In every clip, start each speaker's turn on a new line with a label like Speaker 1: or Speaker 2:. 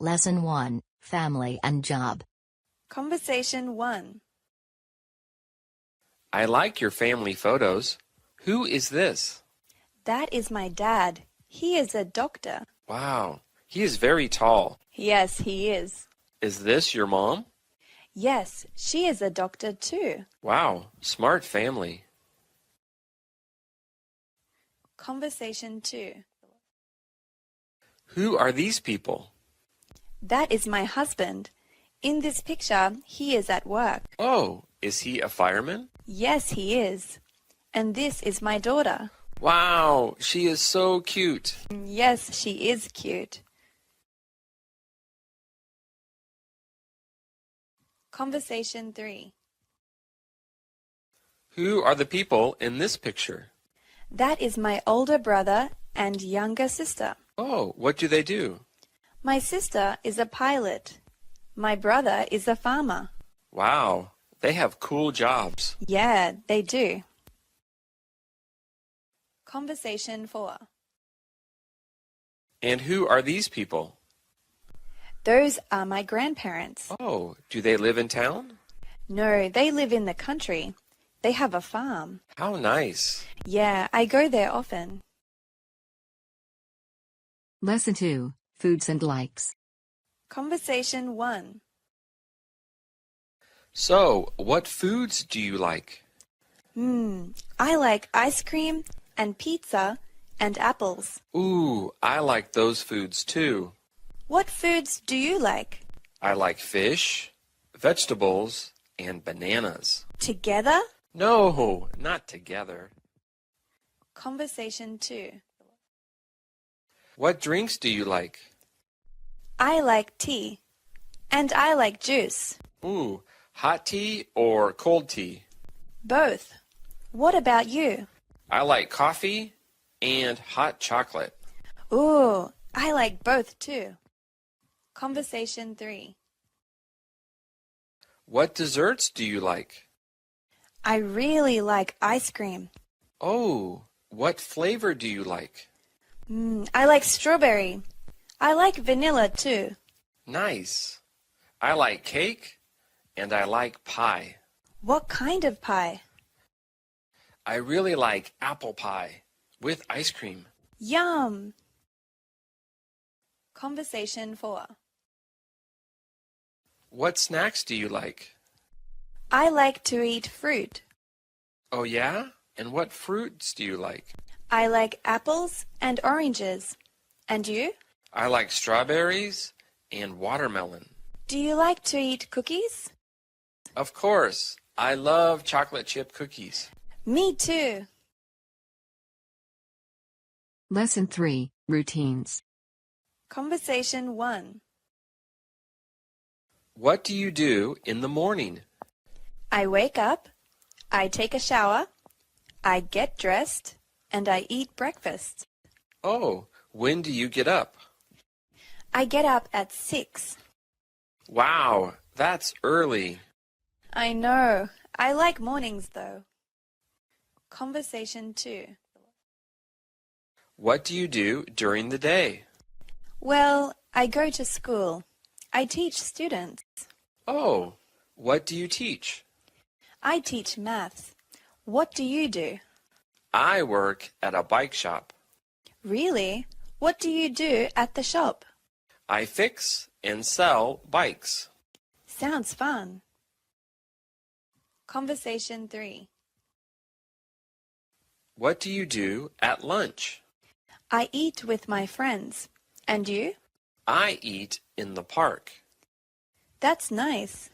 Speaker 1: Lesson 1, Family and Job.
Speaker 2: Conversation 1.
Speaker 3: I like your family photos. Who is this?
Speaker 2: That is my dad. He is a doctor.
Speaker 3: Wow, he is very tall.
Speaker 2: Yes, he is.
Speaker 3: Is this your mom?
Speaker 2: Yes, she is a doctor too.
Speaker 3: Wow, smart family.
Speaker 2: Conversation 2.
Speaker 3: Who are these people?
Speaker 2: That is my husband. In this picture, he is at work.
Speaker 3: Oh, is he a fireman?
Speaker 2: Yes, he is. And this is my daughter.
Speaker 3: Wow, she is so cute.
Speaker 2: Yes, she is cute. Conversation 3.
Speaker 3: Who are the people in this picture?
Speaker 2: That is my older brother and younger sister.
Speaker 3: Oh, what do they do?
Speaker 2: My sister is a pilot. My brother is a farmer.
Speaker 3: Wow, they have cool jobs.
Speaker 2: Yeah, they do. Conversation 4.
Speaker 3: And who are these people?
Speaker 2: Those are my grandparents.
Speaker 3: Oh, do they live in town?
Speaker 2: No, they live in the country. They have a farm.
Speaker 3: How nice.
Speaker 2: Yeah, I go there often.
Speaker 1: Lesson 2, Foods and Likes.
Speaker 2: Conversation 1.
Speaker 3: So, what foods do you like?
Speaker 2: I like ice cream and pizza and apples.
Speaker 3: Ooh, I like those foods too.
Speaker 2: What foods do you like?
Speaker 3: I like fish, vegetables, and bananas.
Speaker 2: Together?
Speaker 3: No, not together.
Speaker 2: Conversation 2.
Speaker 3: What drinks do you like?
Speaker 2: I like tea. And I like juice.
Speaker 3: Ooh, hot tea or cold tea?
Speaker 2: Both. What about you?
Speaker 3: I like coffee and hot chocolate.
Speaker 2: Ooh, I like both too. Conversation 3.
Speaker 3: What desserts do you like?
Speaker 2: I really like ice cream.
Speaker 3: Oh, what flavor do you like?
Speaker 2: I like strawberry. I like vanilla too.
Speaker 3: Nice. I like cake and I like pie.
Speaker 2: What kind of pie?
Speaker 3: I really like apple pie with ice cream.
Speaker 2: Yum! Conversation 4.
Speaker 3: What snacks do you like?
Speaker 2: I like to eat fruit.
Speaker 3: Oh yeah? And what fruits do you like?
Speaker 2: I like apples and oranges. And you?
Speaker 3: I like strawberries and watermelon.
Speaker 2: Do you like to eat cookies?
Speaker 3: Of course. I love chocolate chip cookies.
Speaker 2: Me too.
Speaker 1: Lesson 3, Routines.
Speaker 2: Conversation 1.
Speaker 3: What do you do in the morning?
Speaker 2: I wake up, I take a shower, I get dressed, and I eat breakfast.
Speaker 3: Oh, when do you get up?
Speaker 2: I get up at 6.
Speaker 3: Wow, that's early.
Speaker 2: I know. I like mornings though. Conversation 2.
Speaker 3: What do you do during the day?
Speaker 2: Well, I go to school. I teach students.
Speaker 3: Oh, what do you teach?
Speaker 2: I teach maths. What do you do?
Speaker 3: I work at a bike shop.
Speaker 2: Really? What do you do at the shop?
Speaker 3: I fix and sell bikes.
Speaker 2: Sounds fun. Conversation 3.
Speaker 3: What do you do at lunch?
Speaker 2: I eat with my friends. And you?
Speaker 3: I eat in the park.
Speaker 2: That's nice.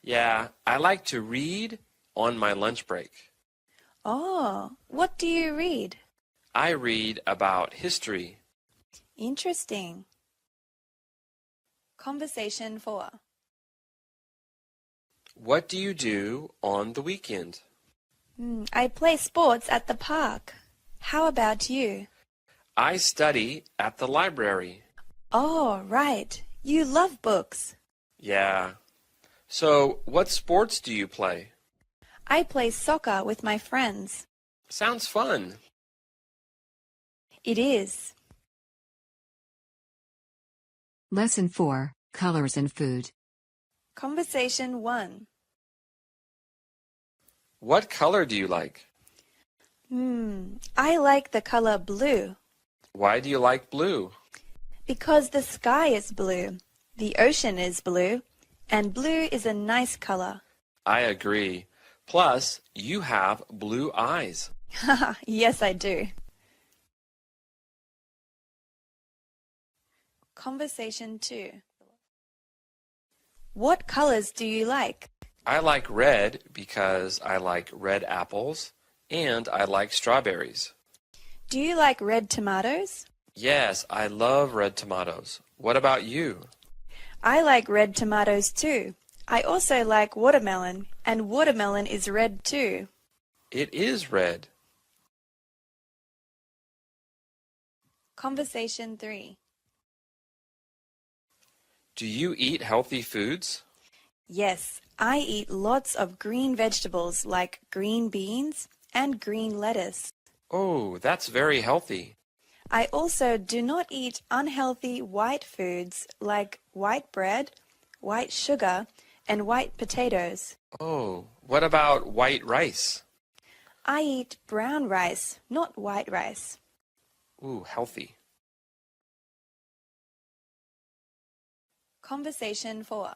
Speaker 3: Yeah, I like to read on my lunch break.
Speaker 2: Oh, what do you read?
Speaker 3: I read about history.
Speaker 2: Interesting. Conversation 4.
Speaker 3: What do you do on the weekend?
Speaker 2: I play sports at the park. How about you?
Speaker 3: I study at the library.
Speaker 2: Oh, right. You love books.
Speaker 3: Yeah. So, what sports do you play?
Speaker 2: I play soccer with my friends.
Speaker 3: Sounds fun.
Speaker 2: It is.
Speaker 1: Lesson 4, Colors in Food.
Speaker 2: Conversation 1.
Speaker 3: What color do you like?
Speaker 2: I like the color blue.
Speaker 3: Why do you like blue?
Speaker 2: Because the sky is blue, the ocean is blue, and blue is a nice color.
Speaker 3: I agree. Plus, you have blue eyes.
Speaker 2: Yes, I do. Conversation 2. What colors do you like?
Speaker 3: I like red because I like red apples and I like strawberries.
Speaker 2: Do you like red tomatoes?
Speaker 3: Yes, I love red tomatoes. What about you?
Speaker 2: I like red tomatoes too. I also like watermelon, and watermelon is red too.
Speaker 3: It is red.
Speaker 2: Conversation 3.
Speaker 3: Do you eat healthy foods?
Speaker 2: Yes, I eat lots of green vegetables like green beans and green lettuce.
Speaker 3: Oh, that's very healthy.
Speaker 2: I also do not eat unhealthy white foods like white bread, white sugar, and white potatoes.
Speaker 3: Oh, what about white rice?
Speaker 2: I eat brown rice, not white rice.
Speaker 3: Ooh, healthy.
Speaker 2: Conversation 4.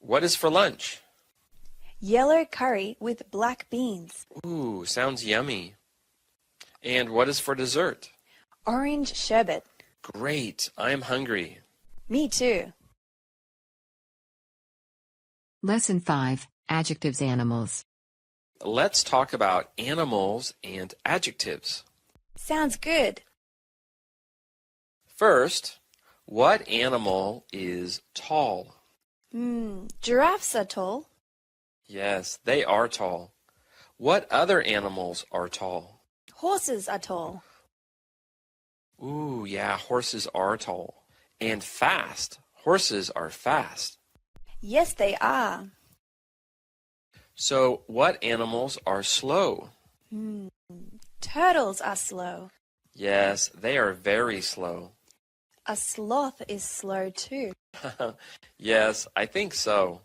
Speaker 3: What is for lunch?
Speaker 2: Yellow curry with black beans.
Speaker 3: Ooh, sounds yummy. And what is for dessert?
Speaker 2: Orange sherbet.
Speaker 3: Great, I'm hungry.
Speaker 2: Me too.
Speaker 1: Lesson 5, Adjectives-Animals.
Speaker 3: Let's talk about animals and adjectives.
Speaker 2: Sounds good.
Speaker 3: First, what animal is tall?
Speaker 2: Giraffes are tall.
Speaker 3: Yes, they are tall. What other animals are tall?
Speaker 2: Horses are tall.
Speaker 3: Ooh, yeah, horses are tall. And fast. Horses are fast.
Speaker 2: Yes, they are.
Speaker 3: So, what animals are slow?
Speaker 2: Turtles are slow.
Speaker 3: Yes, they are very slow.
Speaker 2: A sloth is slow too.
Speaker 3: Yes, I think so.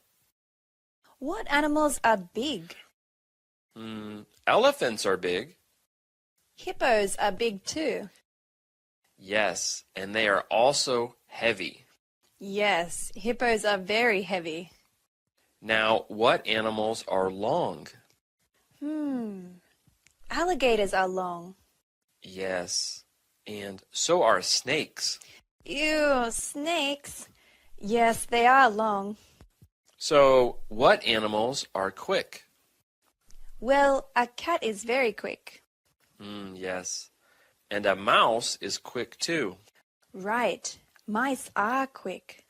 Speaker 2: What animals are big?
Speaker 3: Elephants are big.
Speaker 2: Hippos are big too.
Speaker 3: Yes, and they are also heavy.
Speaker 2: Yes, hippos are very heavy.
Speaker 3: Now, what animals are long?
Speaker 2: Alligators are long.
Speaker 3: Yes, and so are snakes.
Speaker 2: Ew, snakes. Yes, they are long.
Speaker 3: So, what animals are quick?
Speaker 2: Well, a cat is very quick.
Speaker 3: Yes, and a mouse is quick too.
Speaker 2: Right. Mice are quick.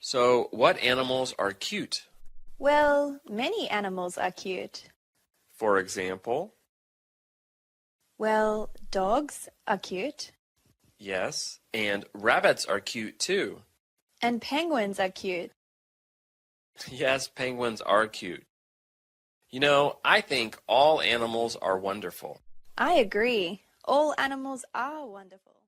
Speaker 3: So, what animals are cute?
Speaker 2: Well, many animals are cute.
Speaker 3: For example?
Speaker 2: Well, dogs are cute.
Speaker 3: Yes, and rabbits are cute too.
Speaker 2: And penguins are cute.
Speaker 3: Yes, penguins are cute. You know, I think all animals are wonderful.
Speaker 2: I agree. All animals are wonderful.